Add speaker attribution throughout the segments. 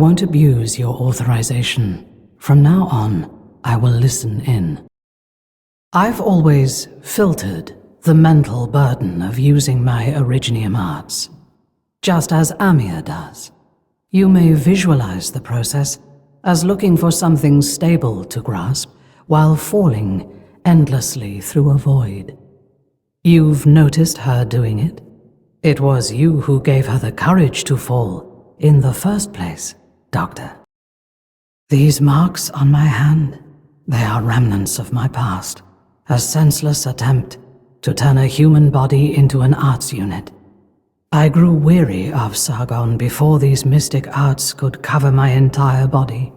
Speaker 1: won't abuse your authorization. From now on, I will listen in. I've always filtered the mental burden of using my Originium arts, just as Amir does. You may visualize the process as looking for something stable to grasp while falling endlessly through a void. You've noticed her doing it. It was you who gave her the courage to fall in the first place, Doctor. These marks on my hand, they are remnants of my past, a senseless attempt to turn a human body into an arts unit. I grew weary of Sargon before these mystic arts could cover my entire body.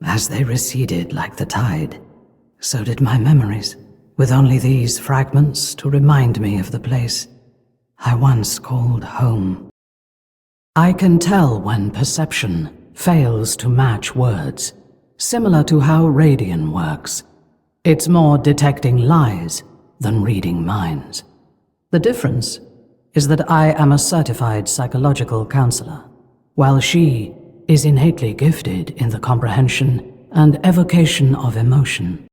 Speaker 1: As they receded like the tide, so did my memories, with only these fragments to remind me of the place I once called home. I can tell when perception fails to match words, similar to how Radian works. It's more detecting lies than reading minds. The difference is that I am a certified psychological counselor, while she is innately gifted in the comprehension and evocation of emotion.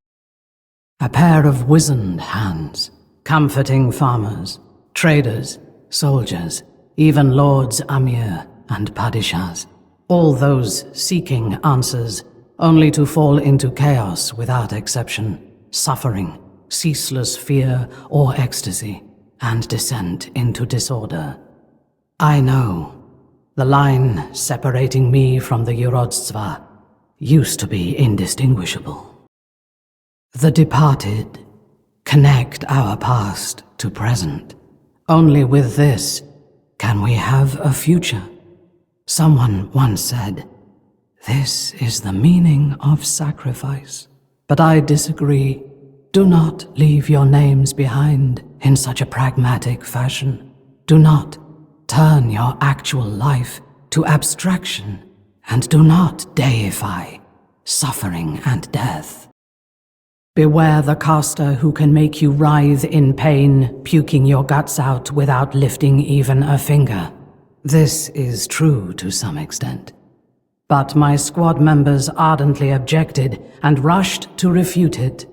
Speaker 1: A pair of wizened hands, comforting farmers, traders, soldiers, even lords Amir and Padishahs, all those seeking answers, only to fall into chaos without exception, suffering, ceaseless fear or ecstasy, and descent into disorder. I know. The line separating me from the Urodzva used to be indistinguishable. The departed connect our past to present. Only with this can we have a future. Someone once said, "This is the meaning of sacrifice." But I disagree. Do not leave your names behind in such a pragmatic fashion. Do not turn your actual life to abstraction, and do not deify suffering and death. Beware the caster who can make you writhe in pain, puking your guts out without lifting even a finger. This is true to some extent. But my squad members ardently objected and rushed to refute it.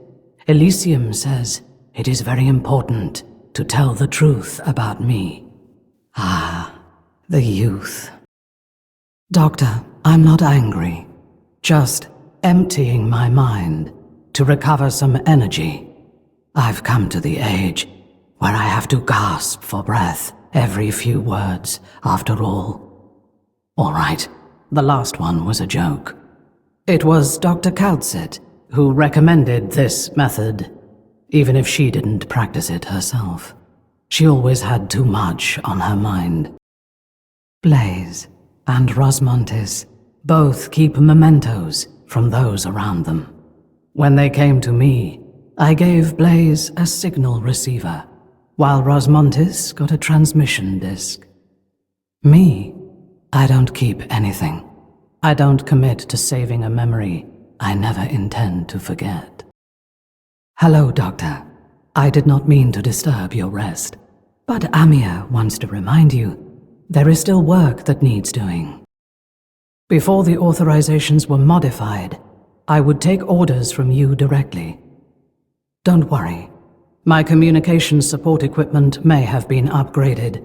Speaker 1: Elysium says it is very important to tell the truth about me. Ah, the youth. Doctor, I'm not angry, just emptying my mind to recover some energy. I've come to the age where I have to gasp for breath every few words, after all. All right, the last one was a joke. It was Dr. Kaltsit who recommended this method, even if she didn't practice it herself. She always had too much on her mind. Blaze and Rosmontis both keep mementos from those around them. When they came to me, I gave Blaze a signal receiver, while Rosmontis got a transmission disc. Me, I don't keep anything. I don't commit to saving a memory I never intend to forget. Hello, Doctor. I did not mean to disturb your rest, but Amir wants to remind you there is still work that needs doing. Before the authorizations were modified, I would take orders from you directly. Don't worry. My communications support equipment may have been upgraded,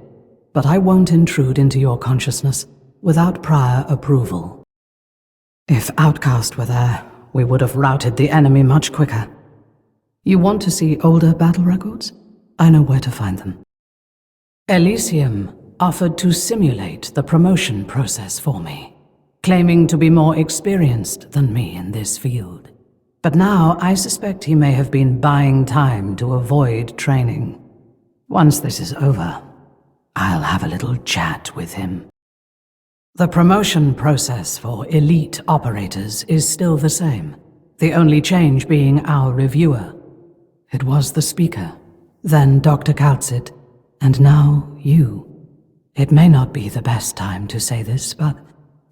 Speaker 1: but I won't intrude into your consciousness without prior approval. If Outcast were there, we would have routed the enemy much quicker. You want to see older battle records? I know where to find them. Elysium offered to simulate the promotion process for me, claiming to be more experienced than me in this field. But now I suspect he may have been buying time to avoid training. Once this is over, I'll have a little chat with him. The promotion process for elite operators is still the same, the only change being our reviewer. It was the speaker, then Dr. Kaltsit, and now you. It may not be the best time to say this, but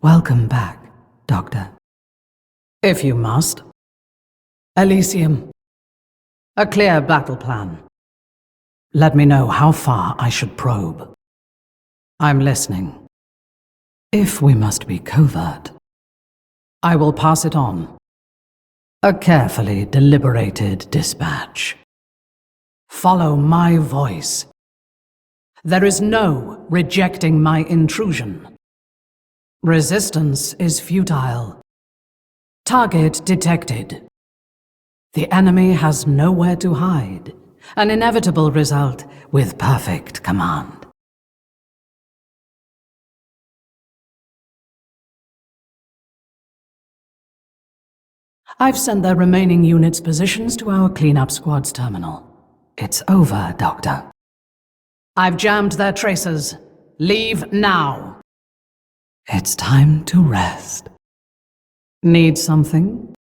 Speaker 1: welcome back, Doctor. If you must. Elysium. A clear battle plan. Let me know how far I should probe. I'm listening. If we must be covert, I will pass it on. A carefully deliberated dispatch. Follow my voice. There is no rejecting my intrusion. Resistance is futile. Target detected. The enemy has nowhere to hide. An inevitable result with perfect command. I've sent their remaining units' positions to our cleanup squad's terminal. It's over, Doctor. I've jammed their tracers. Leave now. It's time to rest. Need something?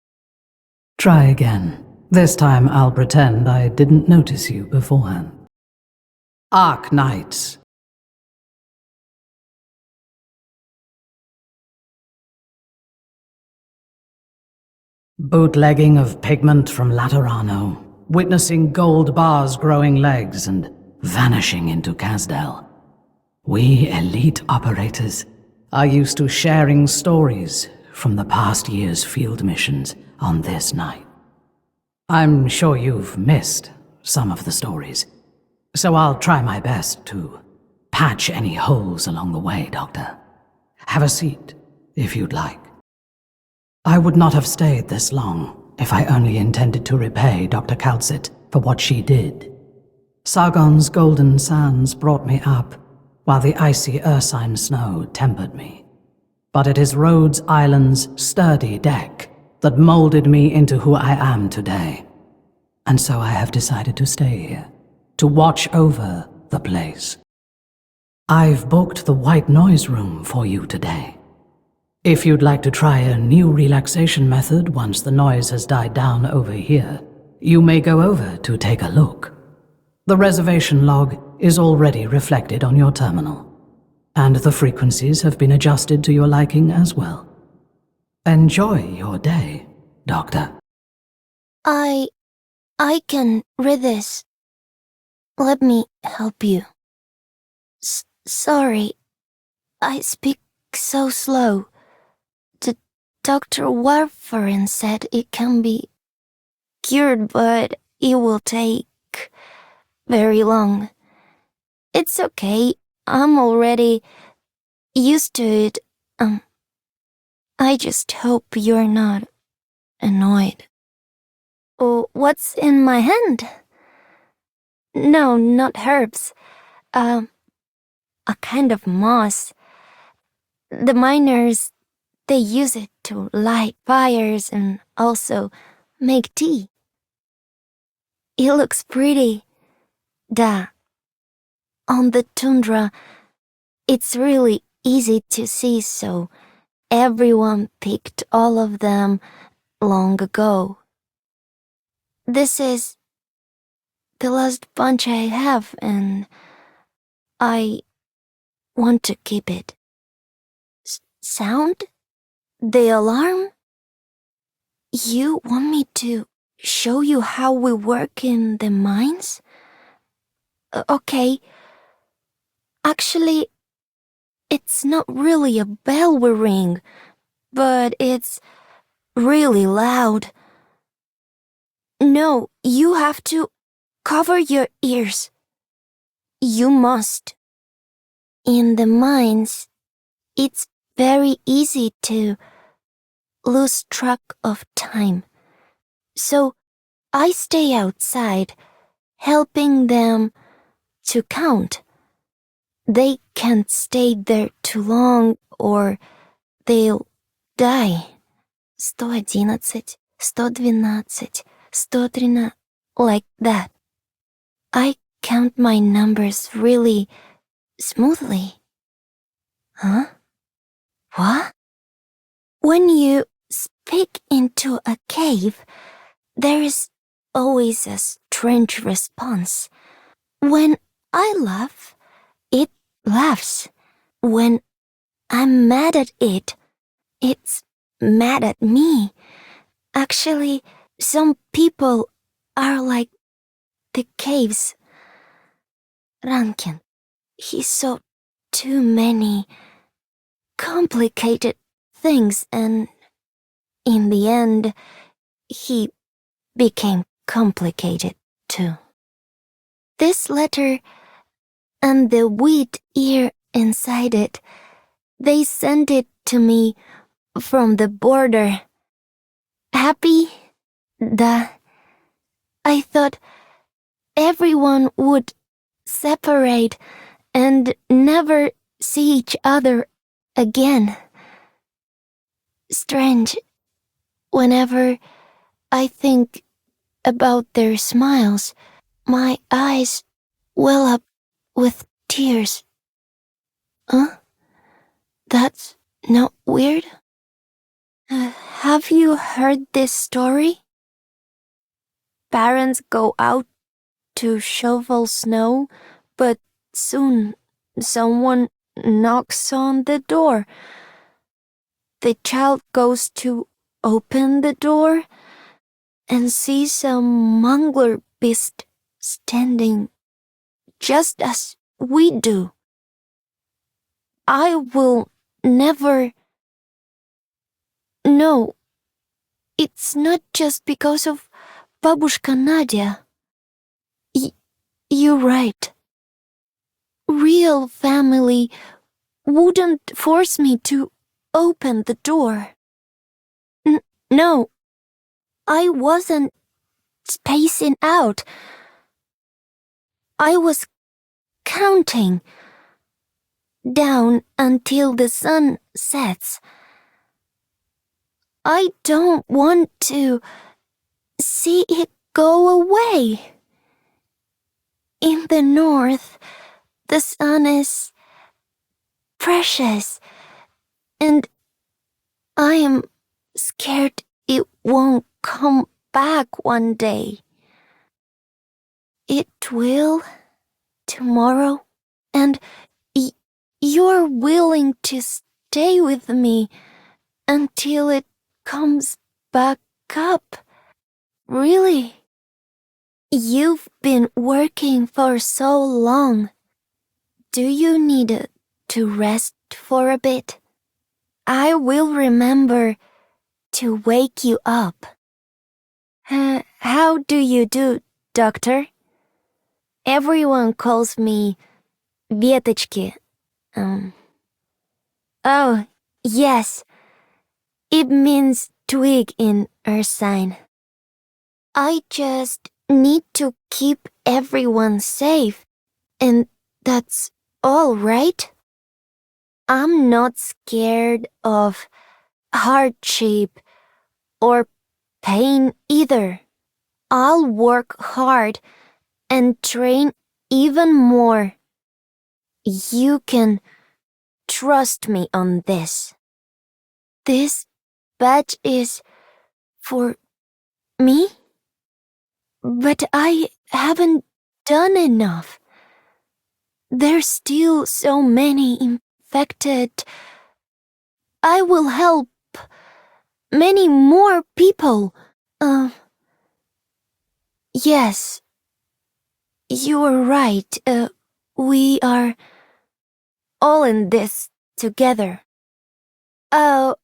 Speaker 1: Try again. This time I'll pretend I didn't notice you beforehand. Arknights. Bootlegging of pigment from Laterano, witnessing gold bars growing legs and vanishing into Casdell. We elite operators are used to sharing stories from the past year's field missions on this night. I'm sure you've missed some of the stories, so I'll try my best to patch any holes along the way, Doctor. Have a seat, if you'd like. I would not have stayed this long if I only intended to repay Dr. Kaltsit for what she did. Sargon's golden sands brought me up, while the icy Ursine snow tempered me. But it is Rhodes Island's sturdy deck that molded me into who I am today. And so I have decided to stay here, to watch over the place. I've booked the white noise room for you today. If you'd like to try a new relaxation method once the noise has died down over here, you may go over to take a look. The reservation log is already reflected on your terminal, and the frequencies have been adjusted to your liking as well. Enjoy your day, Doctor.
Speaker 2: I can read this. Let me help you. Sorry, I speak so slow. Dr. Warfarin said it can be cured, but it will take very long. It's okay, I'm already used to it. I just hope you're not annoyed. Oh, what's in my hand? No, not herbs. A kind of moss. The miners, they use it to light fires and also make tea. It looks pretty. On the tundra, it's really easy to see, so everyone picked all of them long ago. This is the last bunch I have, and I want to keep it. Sound? The alarm? You want me to show you how we work in the mines? Okay. Actually, it's not really a bell we ring, but it's really loud. No, you have to cover your ears. You must. In the mines, it's very easy to lose track of time. So I stay outside, helping them to count. They can't stay there too long or they'll die. 111, 112, 113, like that. I count my numbers really smoothly. Huh? What? When you speak into a cave, there is always a strange response. When I laugh, it laughs. When I'm mad at it, it's mad at me. Actually, some people are like the caves. Rankin, he saw too many complicated things, and in the end, he became complicated too. This letter and the wheat ear inside it, they sent it to me from the border. Happy? Да. I thought everyone would separate and never see each other again. Strange. Whenever I think about their smiles, my eyes well up with tears. Huh? That's not weird? Have you heard this story? Parents go out to shovel snow, but soon someone knocks on the door. The child goes to open the door and sees a mongrel beast standing just as we do. I will never... No, it's not just because of Babushka Nadia. You're right. Real family wouldn't force me to open the door. No, I wasn't spacing out. I was counting down until the sun sets. I don't want to see it go away. In the north, the sun is precious, and I am scared it won't come back one day. It will tomorrow, and you're willing to stay with me until it comes back up. Really? You've been working for so long. Do you need to rest for a bit? I will remember to wake you up. How do you do, doctor? Everyone calls me Vetochki. Oh, yes. It means twig in our sign. I just need to keep everyone safe, and that's all, right? I'm not scared of hardship or pain either. I'll work hard and train even more. You can trust me on this. This badge is for me? But I haven't done enough. There's still so many infected. I will help many more people. Yes, you are right. We are all in this together. Oh,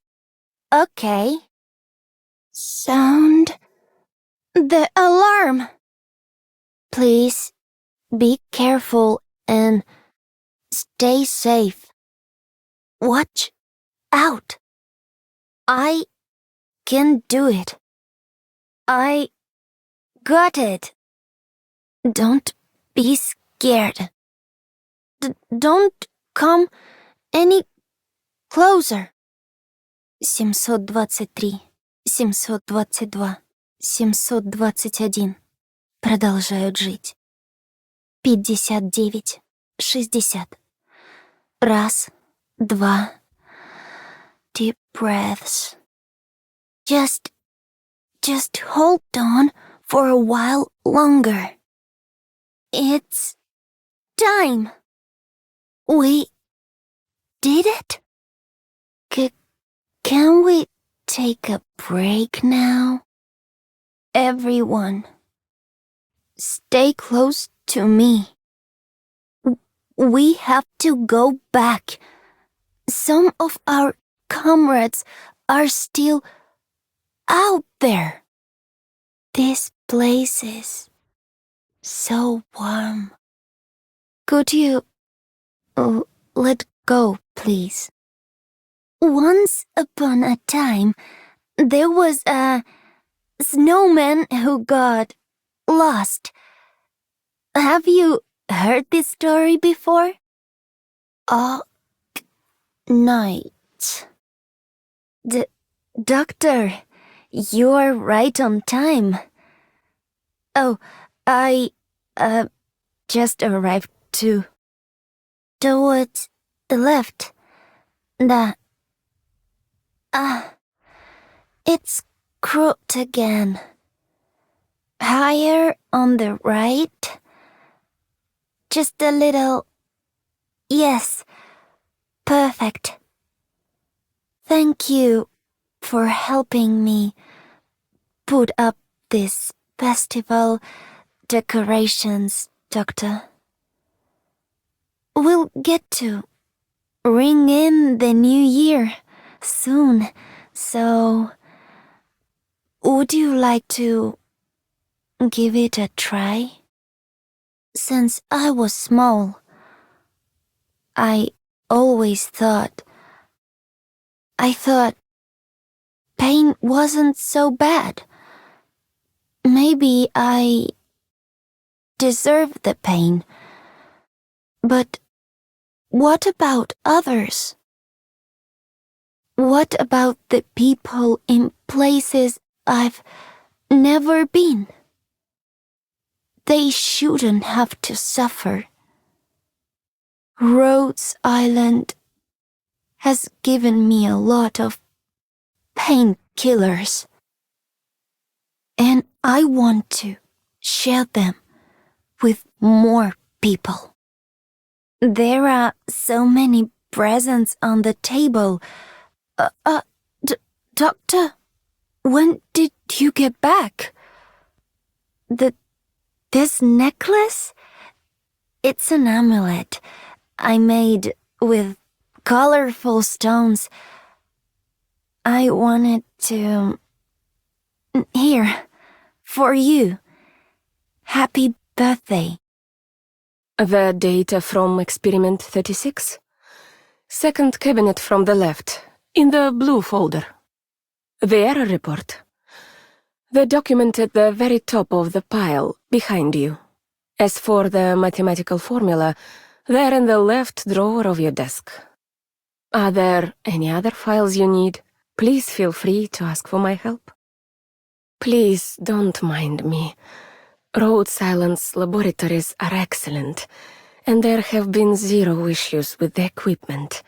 Speaker 2: okay. Sound the alarm. Please be careful and stay safe. Watch out. I can do it. I got it. Don't be scared. Don't come any closer. 723, 722, 721 продолжают жить. 59, 60. Раз, два. Deep breaths. Just hold on for a while longer. It's time. We did it? Can we take a break now? Everyone, stay close to me. We have to go back some of our comrades are still out there. This place is so warm. Could you let go, please? Once upon a time, there was a snowman who got lost. Have you heard this story before? Arknights. Doctor, you are right on time. Oh, I just arrived too. Towards the left. It's crooked again. Higher on the right. Just a little. Yes, perfect. Thank you for helping me put up this festival decorations, Doctor. We'll get to ring in the new year soon, so would you like to give it a try? Since I was small, I always thought pain wasn't so bad. Maybe I deserve the pain. But what about others? What about the people in places I've never been? They shouldn't have to suffer. Rhodes Island has given me a lot of painkillers, and I want to share them with more people. There are so many presents on the table. Doctor, when did you get back? This necklace? It's an amulet I made with colorful stones. I wanted to... Here, for you. Happy birthday.
Speaker 3: The data from experiment 36? Second cabinet from the left, in the blue folder. The error report. The document at the very top of the pile, behind you. As for the mathematical formula, they're in the left drawer of your desk. Are there any other files you need? Please feel free to ask for my help. Please don't mind me. Rhodes Island's laboratories are excellent, and there have been zero issues with the equipment.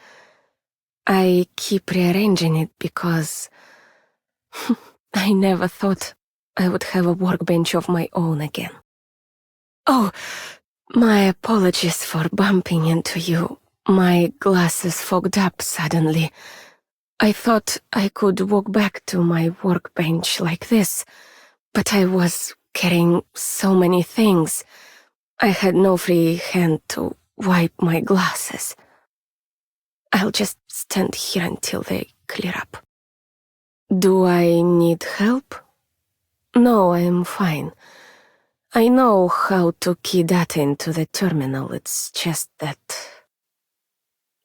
Speaker 3: I keep rearranging it because I never thought I would have a workbench of my own again. Oh, my apologies for bumping into you. My glasses fogged up suddenly. I thought I could walk back to my workbench like this, but I was carrying so many things. I had no free hand to wipe my glasses. I'll just stand here until they clear up. Do I need help? No, I'm fine. I know how to key data into the terminal, it's just that...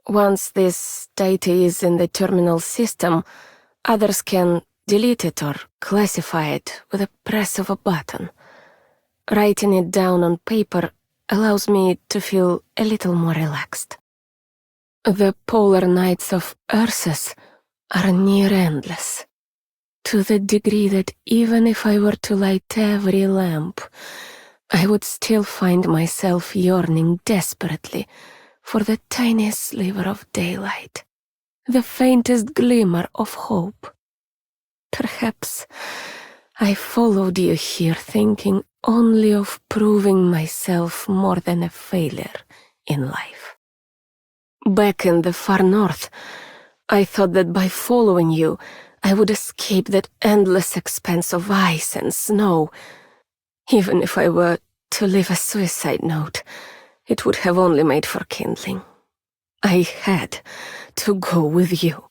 Speaker 3: Once this data is in the terminal system, others can delete it or classify it with a press of a button. Writing it down on paper allows me to feel a little more relaxed. The polar nights of Ursus are near endless, to the degree that even if I were to light every lamp, I would still find myself yearning desperately for the tiniest sliver of daylight, the faintest glimmer of hope. Perhaps I followed you here thinking only of proving myself more than a failure in life. Back in the far north, I thought that by following you, I would escape that endless expanse of ice and snow. Even if I were to leave a suicide note, it would have only made for kindling. I had to go with you.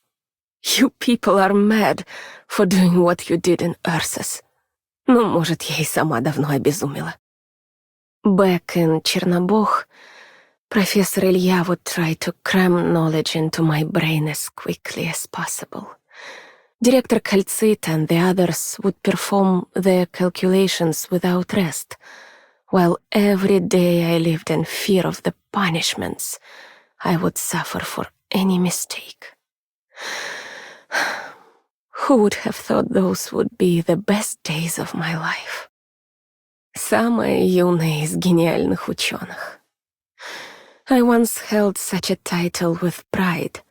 Speaker 3: You people are mad for doing what you did in Ursus. Ну, может, я и сама давно обезумела. Back in Чернобог, Professor Ilya would try to cram knowledge into my brain as quickly as possible. Director Kaltsit and the others would perform their calculations without rest, while every day I lived in fear of the punishments I would suffer for any mistake. Who would have thought those would be the best days of my life? Самая юная из гениальных ученых. I once held such a title with pride,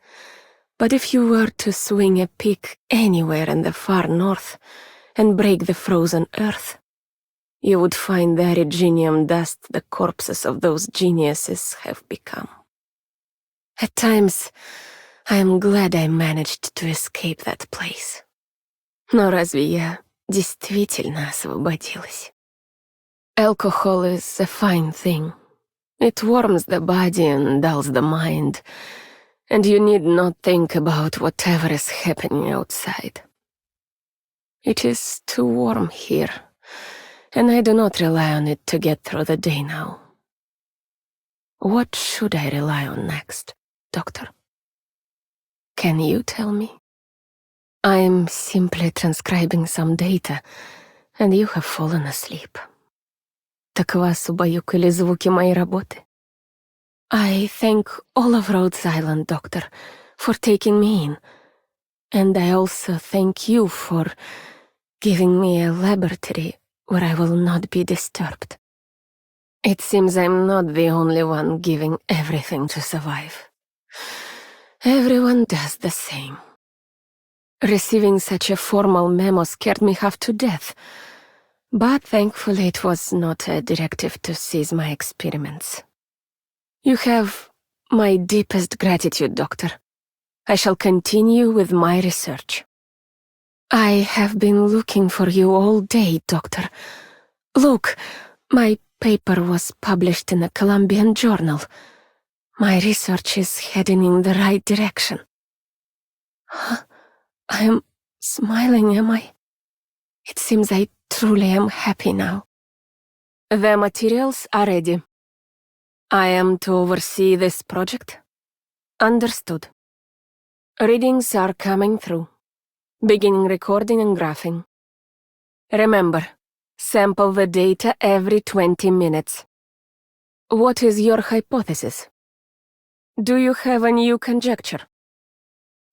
Speaker 3: but if you were to swing a pick anywhere in the far north and break the frozen earth, you would find the originium dust the corpses of those geniuses have become. At times, I am glad I managed to escape that place. Но разве я действительно освободилась? Alcohol is a fine thing. It warms the body and dulls the mind, and you need not think about whatever is happening outside. It is too warm here, and I do not rely on it to get through the day now. What should I rely on next, Doctor? Can you tell me? I'm simply transcribing some data, and you have fallen asleep. Так вас убаюкали звуки моей работы? I thank all of Rhodes Island, Doctor, for taking me in, and I also thank you for giving me a laboratory where I will not be disturbed. It seems I'm not the only one giving everything to survive. Everyone does the same. Receiving such a formal memo scared me half to death, but thankfully it was not a directive to cease my experiments. You have my deepest gratitude, Doctor. I shall continue with my research. I have been looking for you all day, Doctor. Look, my paper was published in a Columbian journal. My research is heading in the right direction. Huh? I am smiling, am I? It seems I truly am happy now. The materials are ready. I am to oversee this project? Understood. Readings are coming through. Beginning recording and graphing. Remember, sample the data every 20 minutes. What is your hypothesis? Do you have a new conjecture?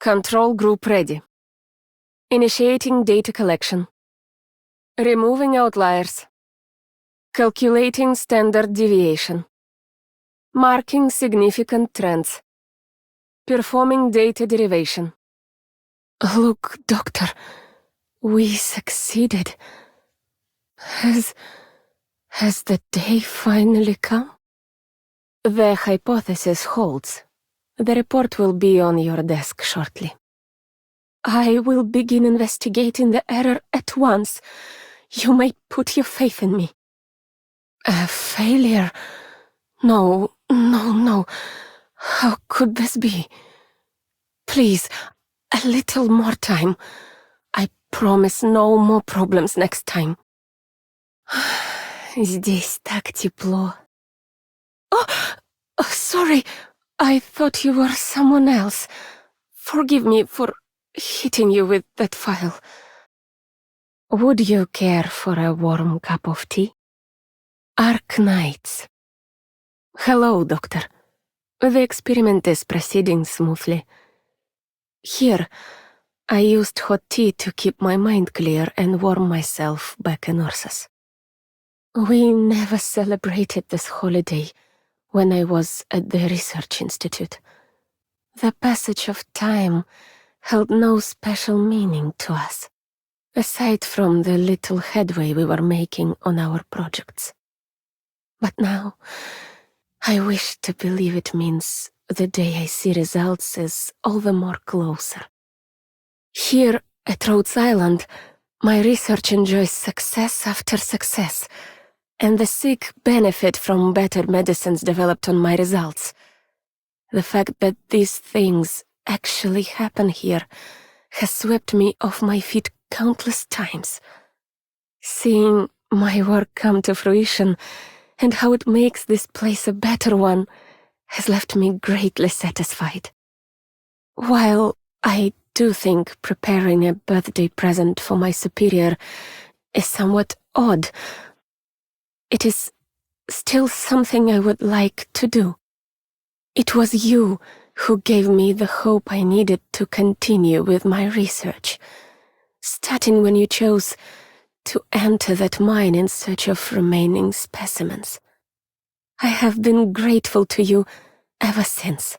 Speaker 3: Control group ready. Initiating data collection. Removing outliers. Calculating standard deviation. Marking significant trends. Performing data derivation. Look, Doctor, we succeeded. Has the day finally come? The hypothesis holds. The report will be on your desk shortly. I will begin investigating the error at once. You may put your faith in me. A failure? No. How could this be? Please, a little more time. I promise no more problems next time. Здесь так тепло. Oh, sorry. I thought you were someone else. Forgive me for hitting you with that file. Would you care for a warm cup of tea? Arknights. Hello, Doctor. The experiment is proceeding smoothly. Here, I used hot tea to keep my mind clear and warm myself back in Ursus. We never celebrated this holiday when I was at the research institute. The passage of time held no special meaning to us, aside from the little headway we were making on our projects. But now, I wish to believe it means the day I see results is all the more closer. Here at Rhodes Island, my research enjoys success after success, and the sick benefit from better medicines developed on my results. The fact that these things actually happen here has swept me off my feet countless times. Seeing my work come to fruition and how it makes this place a better one has left me greatly satisfied. While I do think preparing a birthday present for my superior is somewhat odd, it is still something I would like to do. It was you who gave me the hope I needed to continue with my research, starting when you chose to enter that mine in search of remaining specimens. I have been grateful to you ever since.